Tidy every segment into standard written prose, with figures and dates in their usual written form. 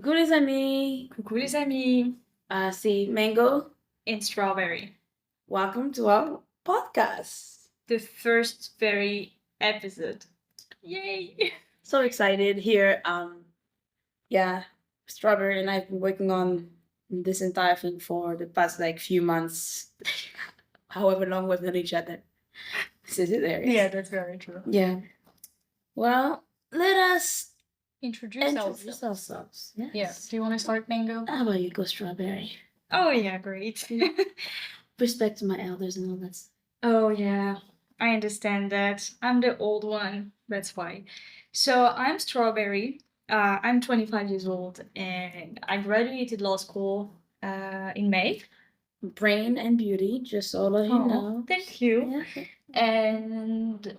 Coucou les amis, Coucou les amis, c'est Mango. and Strawberry, Welcome to our podcast. the first very episode. Yay! So excited here. Yeah, Strawberry and I've been working on this entire thing for the past few months, however long we've known each other. This is hilarious. Yeah, that's very true. Yeah. Well, let us Introduce introduce ourselves. Yes. Yeah. Do you want to start, Mango? How about you go, Strawberry? Oh yeah, great. Respect to my elders and all that stuff. Oh yeah, I understand that. I'm the old one. That's why. So I'm Strawberry. I'm 25 years old, and I graduated law school in May. Brain and beauty, just so that you know. Thank you. Yeah. And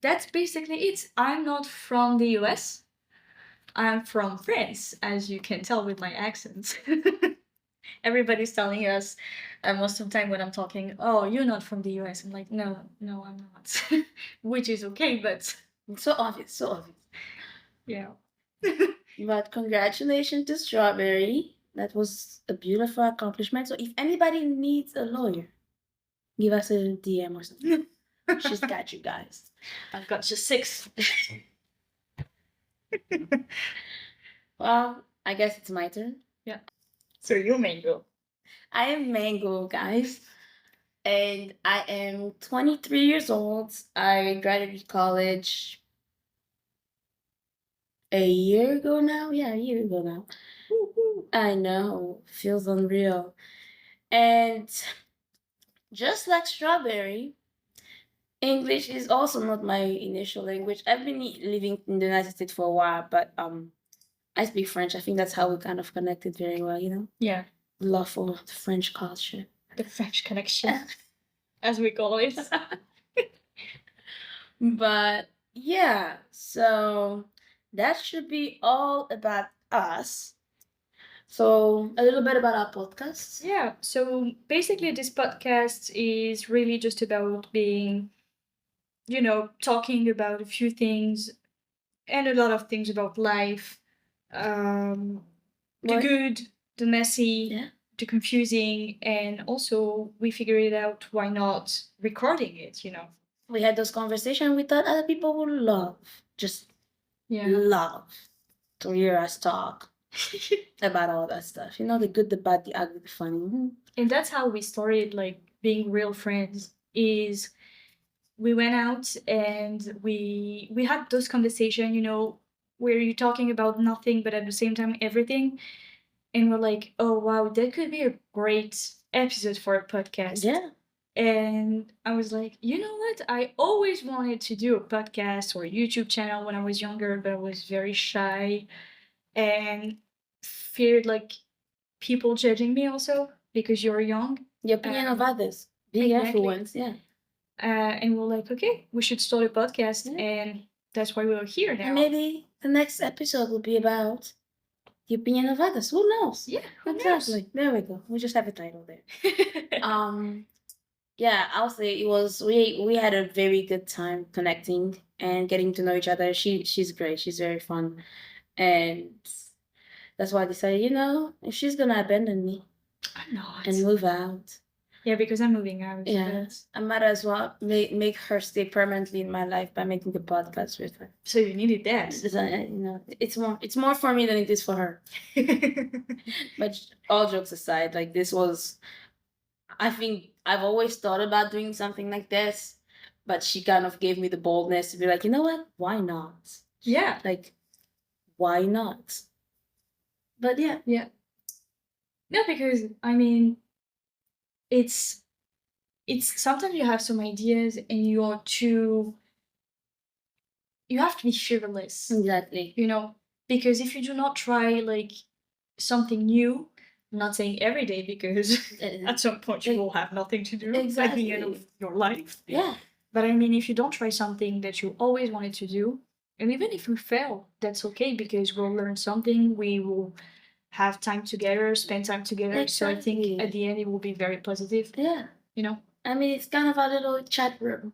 that's basically it. I'm not from the US. I'm from France, as you can tell with my accent. Everybody's telling us most of the time when I'm talking, oh, you're not from the US. I'm like, no, I'm not. Which is okay, but So obvious. yeah. But congratulations to Strawberry. That was a beautiful accomplishment. So if anybody needs a lawyer, give us a DM or something. She's got you guys. I've got just 6. Well, I guess it's my turn. So you, Mango. I am Mango, guys. And I am 23 years old. I graduated college a year ago now. Yeah, a year ago now. I know. Feels unreal. And just like Strawberry, English is also not my initial language. I've been living in the United States for a while, but I speak French. I think that's how we kind of connected very well, you know? Yeah. Love for the French culture. The French connection, as we call it. But yeah, so that should be all about us. So a little bit about our podcast. Yeah, so basically, this podcast is really just about being, talking about a few things and a lot of things about life. The What? good, the messy, Yeah. the confusing, and also we figured out why not recording it. We had those conversations we thought other people would love. Just Yeah. love to hear us talk about all that stuff. You know, the good, the bad, the ugly, the funny. And that's how we started, like, being real friends, is we went out and we had those conversations, where you're talking about nothing but at the same time everything. And we're like, oh wow, that could be a great episode for a podcast. Yeah. And I was like, you know what? I always wanted to do a podcast or a YouTube channel when I was younger, but I was very shy and feared like people judging me also because you're young. The opinion of others. Big exactly. influence, yeah. And we're like, okay, we should start a podcast, and that's why we're here now. And maybe the next episode will be about the opinion of others. Who knows? Yeah, who Exactly. knows? There we go. We just have a title there. Yeah, I'll say it was we had a very good time connecting and getting to know each other. She's great. She's very fun. And that's why I decided, if she's gonna abandon me I'm not. and move out, Yeah, because I'm moving out. yeah, I might as well make her stay permanently in my life by making the podcast with her. So you needed that. It's more for me than it is for her. But all jokes aside, like this was, I think I've always thought about doing something like this, but she kind of gave me the boldness to be like, you know what? Why not? Yeah. Like, why not? But yeah. Yeah, because I mean, it's sometimes you have some ideas and you have to be fearless, Exactly. because if you do not try like something new, I'm not saying every day because at some point you will have nothing to do at the end of Exactly. your life. Yeah. But I mean, if you don't try something that you always wanted to do, and even if you fail, that's okay because we'll learn something. We will have time together, spend time together. So I think Exactly. at the end it will be very positive. Yeah. I mean, it's kind of a little chat room.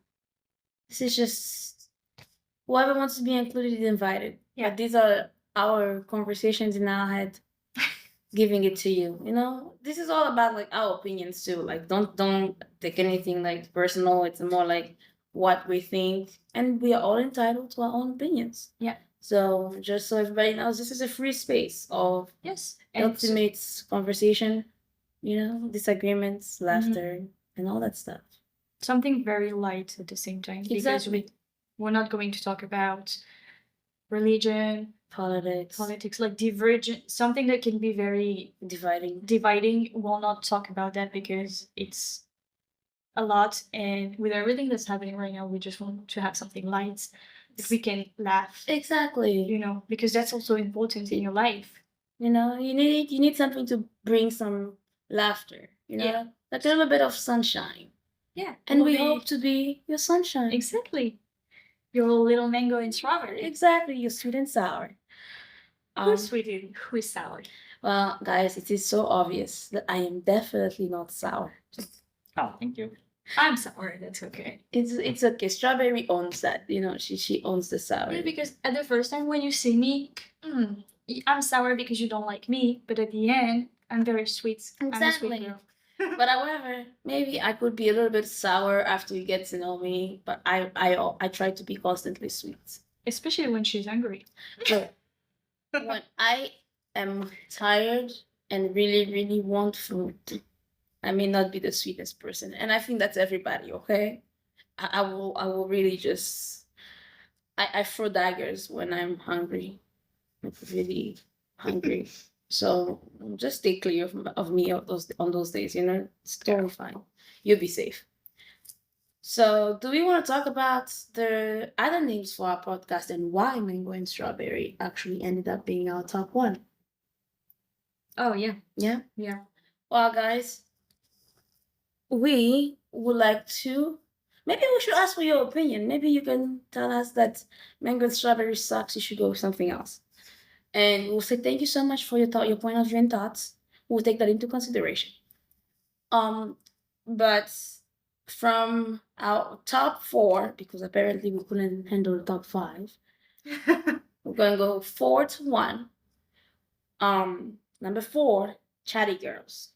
This is just whoever wants to be included is invited. Yeah. But these are our conversations in our head, giving it to you. You know, this is all about like our opinions too. Like, don't take anything like personal. It's more like what we think, and we are all entitled to our own opinions. Yeah. So just so everybody knows, this is a free space of Yes. ultimate conversation. You know, disagreements, laughter, and all that stuff. Something very light at the same time. Because Exactly. we're not going to talk about religion, Politics, like divergent, something that can be very dividing. We'll not talk about that because it's a lot. And with everything that's happening right now, we just want to have something light that we can laugh. Exactly. You know, because that's also important in your life. You know, you need something to bring some laughter. You know, Yeah. like a little bit of sunshine. Yeah. And we hope to be your sunshine. Exactly. Your little mango and strawberry. Exactly, you're sweet and sour. Who's sweet and who's sour? Well, guys, it is so obvious that I am definitely not sour. Oh, thank you. I'm sour. That's okay. It's okay. Strawberry owns that. You know, she owns the sour. Yeah, because at the first time when you see me, I'm sour because you don't like me, but at the end, I'm very sweet. I'm a sweet Exactly. girl. But however, maybe I could be a little bit sour after you get to know me. But I try to be constantly sweet. Especially when she's hungry. But when I am tired and really, really want food, I may not be the sweetest person. And I think that's everybody, okay? I will really just I throw daggers when I'm hungry. Like really hungry. So just stay clear of me on those days, you know? It's totally fine. You'll be safe. So, do we want to talk about the other names for our podcast and why mango and strawberry actually ended up being our top one? Oh, yeah. Yeah? Yeah. Well, guys, we would like to. Maybe we should ask for your opinion. Maybe you can tell us that mango and strawberry sucks. You should go with something else. And we'll say thank you so much for your thought, your point of view and thoughts. We'll take that into consideration. But from our top four, because apparently we couldn't handle the top five, we're gonna go 4 to 1. Number 4, Chatty Girls.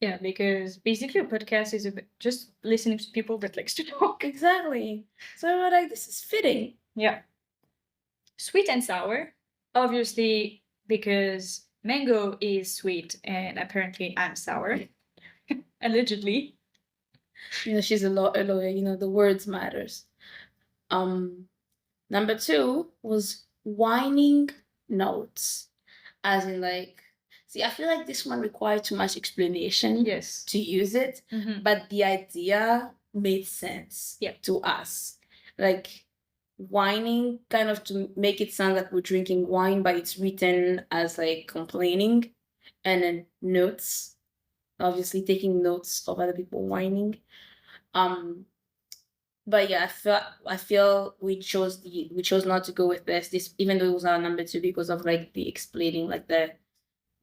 Yeah, because basically a podcast is just listening to people that likes to talk. Exactly. So we're like, this is fitting. Yeah. Sweet and sour, obviously, because mango is sweet and apparently I'm sour. Allegedly. You know, she's a lawyer. You know, the words matters. Number 2 was whining notes, as in like. See, I feel like this one required too much explanation. Yes. To use it, but the idea made sense. Yeah. To us, like whining, kind of to make it sound like we're drinking wine, but it's written as like complaining, and then notes, obviously taking notes of other people whining. But yeah, I feel we chose not to go with this even though it was our number 2 because of like the explaining, like the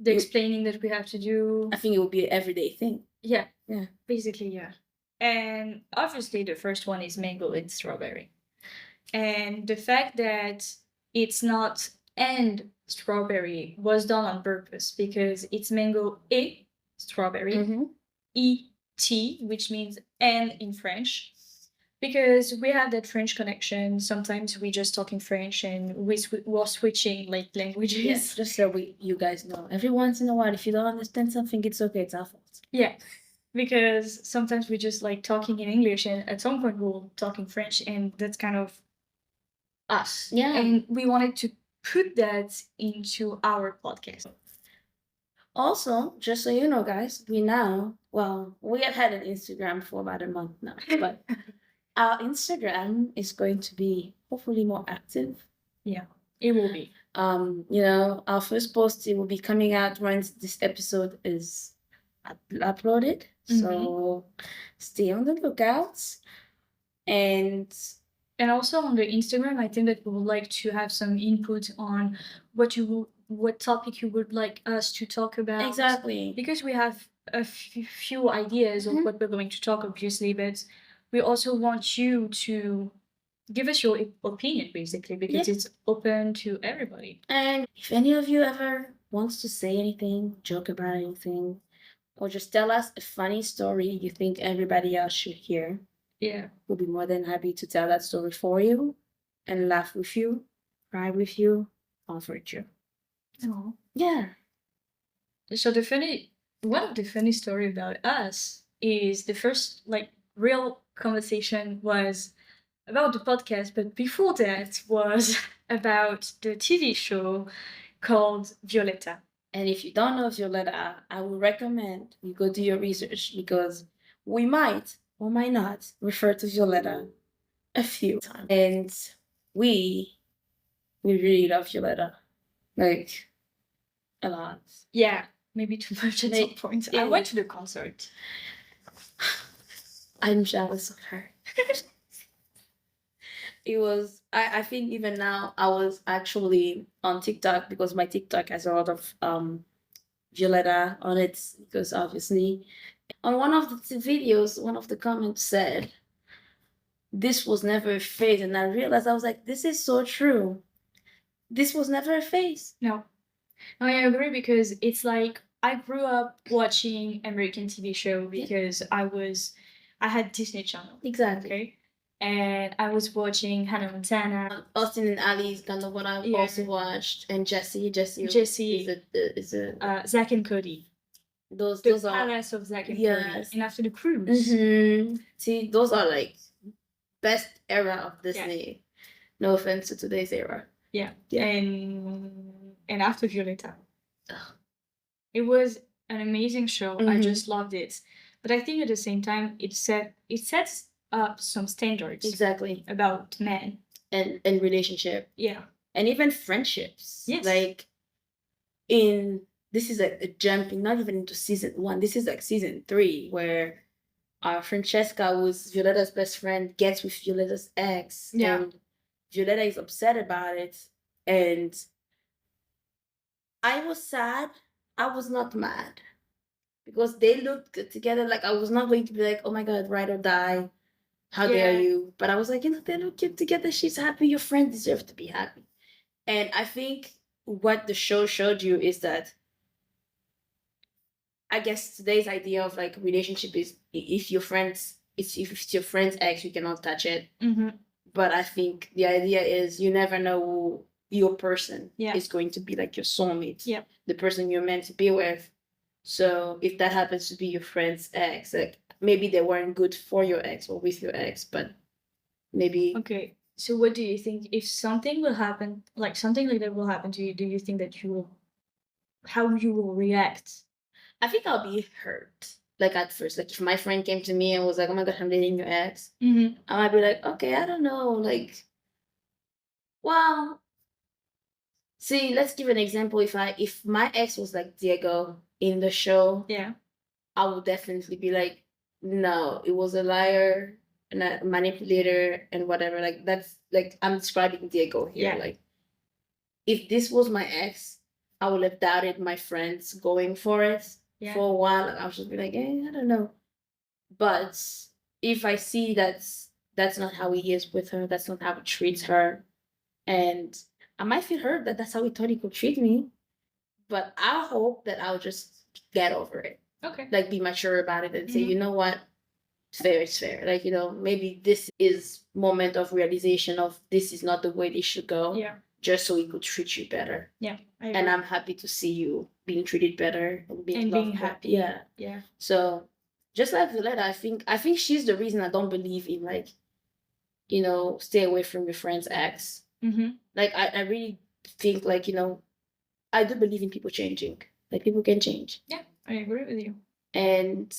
explaining that we have to do. I think it would be an everyday thing. Yeah. Yeah. Basically, yeah. And obviously the first one is mango and strawberry. And the fact that it's not and strawberry was done on purpose because it's mango et strawberry. E-T, which means and in French. Because we have that French connection. Sometimes we just talk in French and we're switching like languages. Yes, just so you guys know. Every once in a while, if you don't understand something, it's okay. It's our fault. Yeah. Because sometimes we just like talking in English and at some point we'll talk in French and that's kind of us. Yeah. And we wanted to put that into our podcast. Also, just so you know, guys, we have had an Instagram for about a month now, but our Instagram is going to be hopefully more active. Yeah, it will be. You know, our first post, it will be coming out once this episode is uploaded. So stay on the lookouts. And also on the Instagram, I think that we would like to have some input on what topic you would like us to talk about. Exactly. Because we have a few ideas of what we're going to talk, obviously, but we also want you to give us your opinion basically, because it's open to everybody. And if any of you ever wants to say anything, joke about anything, or just tell us a funny story you think everybody else should hear, Yeah. we'll be more than happy to tell that story for you and laugh with you, cry with you, comfort you. Oh. Yeah. So one of the funny story about us is the first like real conversation was about the podcast, but before that was about the TV show called Violetta. And if you don't know Violetta, I would recommend you go do your research because we might or might not refer to Violetta a few times. And we really love Violetta. Like a lot. Yeah, maybe too much at some point. I went to the concert. I'm jealous of her. It was I think even now I was actually on TikTok because my TikTok has a lot of Violetta on it because obviously on one of the videos one of the comments said this was never a phase, and I realized I was like, this is so true. This was never a phase. No. I agree, because it's like I grew up watching American TV show because I had Disney Channel. Exactly. Okay. And I was watching Hannah Montana. Austin and Ali is kind of what I've also watched, and Jesse is Zach and Cody. Those The are Palace of Zach and Cody. yes. And After the Cruise. See, those are like best era of Disney. No offense to today's era. Yeah. And After Violetta. It was an amazing show. I just loved it. But I think at the same time it sets up some standards Exactly. about men. And relationship. Yeah. And even friendships. Yes. Like this is a jumping, not even into season 1. This is like season 3 where Francesca, who's Violetta's best friend, gets with Violetta's ex. Yeah. And Violetta is upset about it. And I was sad. I was not mad. Because they looked good together. Like, I was not going to be like, oh my God, ride or die. How dare you? But I was like, they look cute together. She's happy. Your friend deserves to be happy. And I think what the show showed you is that I guess today's idea of like relationship is if if it's your friend's ex, you cannot touch it. But I think the idea is you never know who your person is going to be, like your soulmate. Yeah. The person you're meant to be with. So if that happens to be your friend's ex, like maybe they weren't good for your ex or with your ex, but maybe. Okay. So what do you think if something will happen, like something like that will happen to you? Do you think that how you will react? I think I'll be hurt. Like at first, like if my friend came to me and was like, "Oh my God, I'm dating your ex," I might be like, "Okay, I don't know." Like, well, see, let's give an example. If my ex was like Diego in the show, Yeah. I would definitely be like, "No, it was a liar and a manipulator and whatever." Like that's like I'm describing Diego here. Yeah. Like, if this was my ex, I would have doubted my friends going for it. Yeah. For a while. I was just be like, I don't know. But if I see that's not how he is with her, that's not how he treats her, and I might feel hurt that that's how he thought he could treat me. But I hope that I'll just get over it. Okay. Like be mature about it and say, you know what? It's fair. Like, maybe this is moment of realization of this is not the way this should go. Yeah. Just so he could treat you better. Yeah. And I'm happy to see you being treated better and being happy. Yeah. Yeah. So just like Violetta, I think she's the reason I don't believe in like, stay away from your friend's ex. Like I really think like, I do believe in people changing. Like people can change. Yeah, I agree with you. And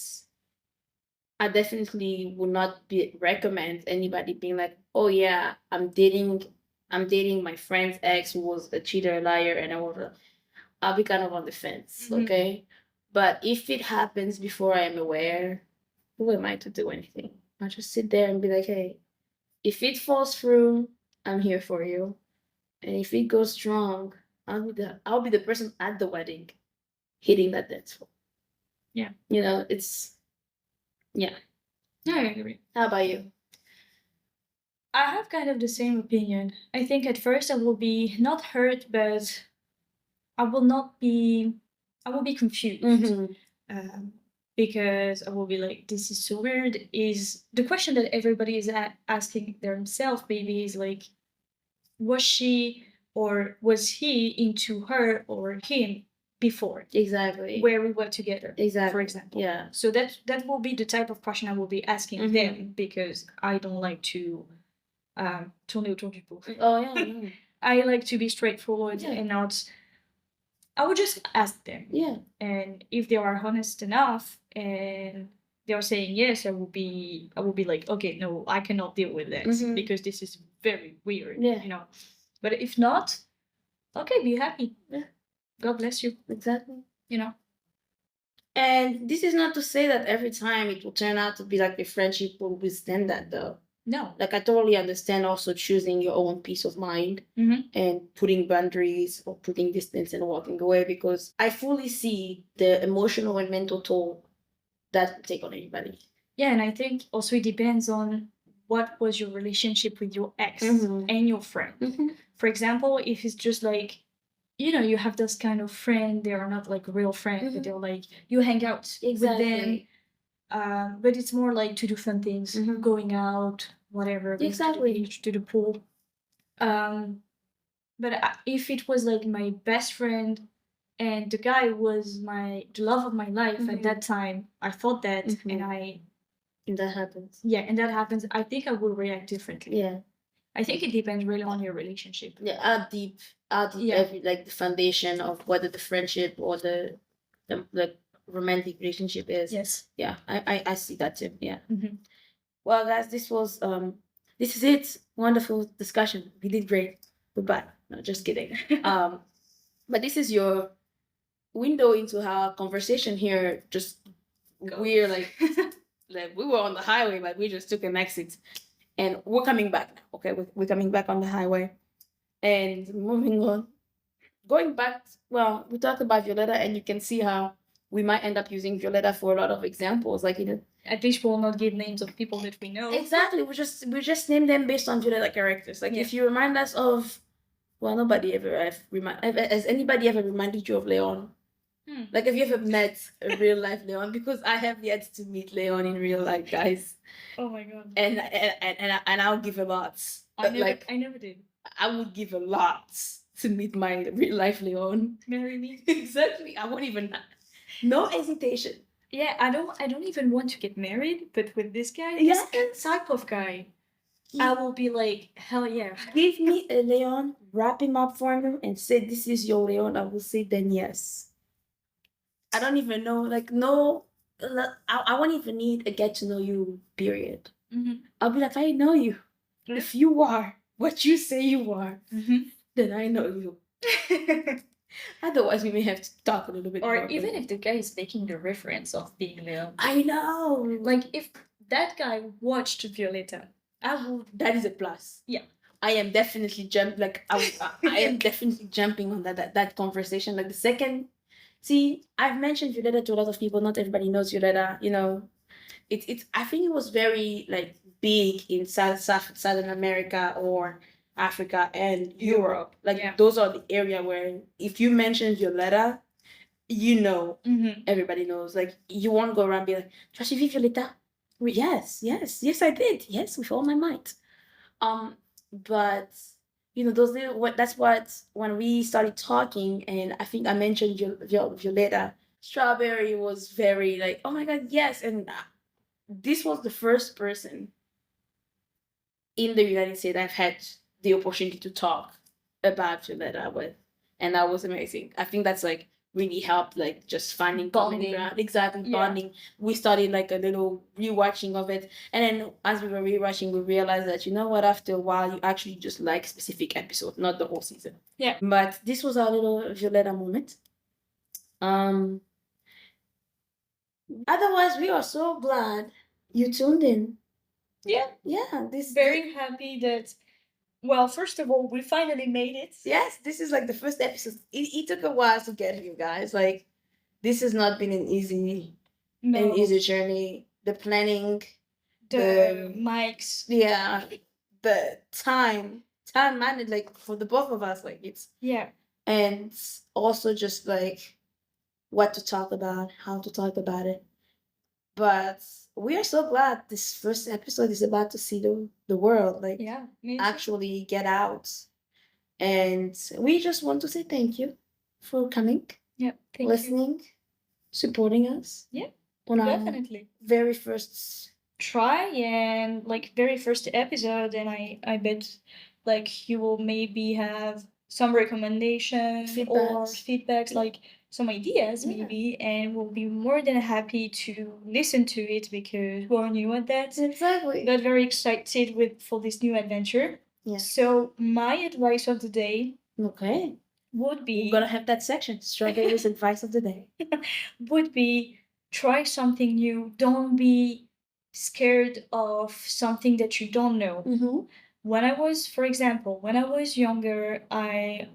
I definitely would not recommend anybody being like, oh yeah, I'm dating my friend's ex who was a cheater, a liar, and I'll be kind of on the fence, okay? But if it happens before I am aware, who am I to do anything? I'll just sit there and be like, hey, if it falls through, I'm here for you. And if it goes strong, I'll be the person at the wedding hitting that dance floor. Yeah. It's yeah. Yeah, I agree. How about you? I have kind of the same opinion. I think at first I will be not hurt, but I will not be. I will be confused. Um, because I will be like, this is so weird. Is the question that everybody is asking themselves, maybe, is like, was she or was he into her or him before Exactly. where we were together, Exactly. for example? Yeah. So that will be the type of question I will be asking them, because I don't like to tourner autour du pot. Oh yeah. No. I like to be straightforward Yeah. and not. I would just ask them. Yeah. And if they are honest enough and they are saying yes, I will be like, okay, no, I cannot deal with this because this is very weird. Yeah. You know. But if not, okay, be happy. Yeah. God bless you. Exactly. You know. And this is not to say that every time it will turn out to be like the friendship will withstand that though. No. Like I totally understand also choosing your own peace of mind and putting boundaries or putting distance and walking away, because I fully see the emotional and mental toll that will take on anybody. Yeah, and I think also it depends on what was your relationship with your ex and your friend. For example, if it's just like, you know, you have this kind of friend, they are not like a real friend, but they're like, you hang out with them. But it's more like to do fun things, going out, whatever, going to the beach, to the pool. But if it was like my best friend and the guy was the love of my life at that time, I thought that, And that happens. yeah, and that happens, I think I will react differently. Yeah. I think it depends really on your relationship. Yeah, how deep every, like the foundation of whether the friendship or the romantic relationship is. Yes. Yeah, I see that too. Yeah. Well, guys, this is it. Wonderful discussion. We did great. Goodbye. No, just kidding. But this is your window into our conversation here. Just we're like, like we were on the highway, but we just took an exit, and we're coming back now. Okay, we're coming back on the highway, and moving on. Going back, well, we talked about Violetta, and you can see how we might end up using Violetta for a lot of examples, like at least we'll not give names of people that we know. Exactly. We just name them based on Violetta characters. Like if you remind us of, well, nobody ever has anybody ever reminded you of Leon? Like have you ever met a real life Leon? Because I have yet to meet Leon in real life, guys. Oh my god. And I'll give a lot. I never did. I would give a lot to meet my real life Leon. Marry me. Exactly. I won't even. No hesitation. Yeah, I don't even want to get married, but with this guy, this type of guy, I will be like, hell yeah. Give me a Leon, wrap him up for me, and say this is your Leon. I will say then yes. I don't even know, like no, I won't even need a get to know you period. I'll be like, I know you. If you are what you say you are, then I know you. Otherwise, we may have to talk a little bit or more. Even if the guy is making the reference of being Leon. I know. Like if that guy watched Violetta, I would. That is a plus. Yeah. I am definitely I am definitely jumping on that conversation. Like the second, see, I've mentioned Violetta to a lot of people. Not everybody knows Violetta. You know, it's. I think it was very like big in Southern America or Africa and Europe. Like those are the area where if you mention Violetta, you know, everybody knows. Like you won't go around and be like, "Tu as suivi Violetta?" Yes, I did. Yes, with all my might. But you know, those little that's what when we started talking, and I think I mentioned Violetta. Strawberry was very like, oh my god, yes, and this was the first person in the United States I've had the opportunity to talk about Violetta with, and that was amazing. I think that's like really helped, like just finding bonding. Exactly, bonding. We started like a little rewatching of it, and then as we were rewatching, we realized that, you know what, after a while, you actually just like specific episode, not the whole season. Yeah. But this was our little Violetta moment. Otherwise, we are so glad you tuned in. Yeah. This very happy that. Well, first of all, we finally made it. Yes, this is like the first episode. It took a while to get here, guys. Like, this has not been an easy journey. The planning, the mics. Yeah, the time managed, like for the both of us, like it's Yeah. and also just like what to talk about, how to talk about it. But we are so glad this first episode is about to see the world, like Yeah. Me too. actually get out. And we just want to say thank you for coming, Yeah. Thank you. listening, supporting us Yeah. on our Definitely. very first Try and like very first episode, and I bet like you will maybe have some recommendation or feedbacks. feedbacks, like some ideas Yeah. maybe, and we'll be more than happy to listen to it because we're new at that. Exactly. Got very excited with for this new adventure. Yeah. So my advice of the day Okay. would be We're gonna have that section. Strawberries advice of the day. would be try something new. Don't be scared of something that you don't know. Mm-hmm. When I was, for example, when I was younger, I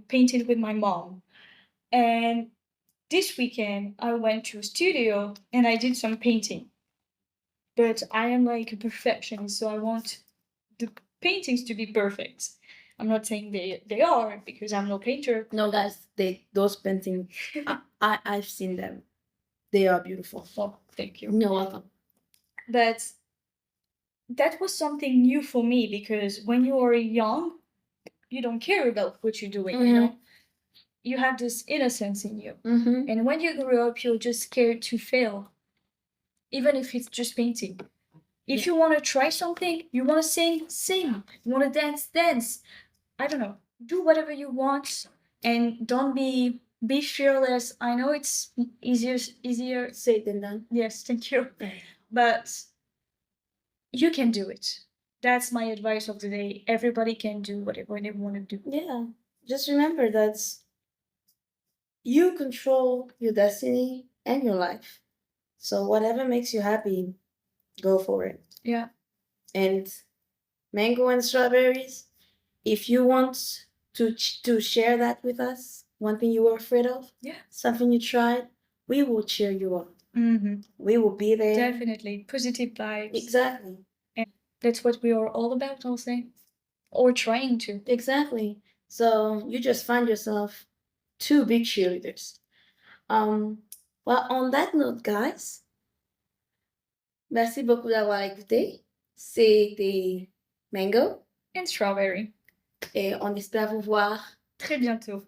painted with my mom, and this weekend I went to a studio and I did some painting. But I am like a perfectionist, so I want the paintings to be perfect. I'm not saying they are because I'm no painter. No, guys, those paintings, I've seen them. They are beautiful. Well, thank you. You're welcome. But that was something new for me because when you are young, you don't care about what you're doing, you know? You have this innocence in you. Mm-hmm. And when you grow up, you're just scared to fail, even if it's just painting. If you want to try something, you want to sing, sing. You want to dance, dance. I don't know. Do whatever you want and don't be fearless. I know it's easier said than done. Yes, thank you. But you can do it. That's my advice of the day. Everybody can do whatever they want to do. Yeah. Just remember that you control your destiny and your life. So whatever makes you happy, go for it. Yeah. And mango and strawberries, if you want to share that with us, one thing you were afraid of, Yeah. something you tried, we will cheer you up. Mm-hmm. We will be there. Definitely. Positive vibes. Exactly. And that's what we are all about, I'll say. Or trying to. Exactly. So you just find yourself two big cheerleaders. Well, on that note, guys, merci beaucoup d'avoir écouté. C'était Mango. And strawberry. Et on espère vous voir Très bientôt.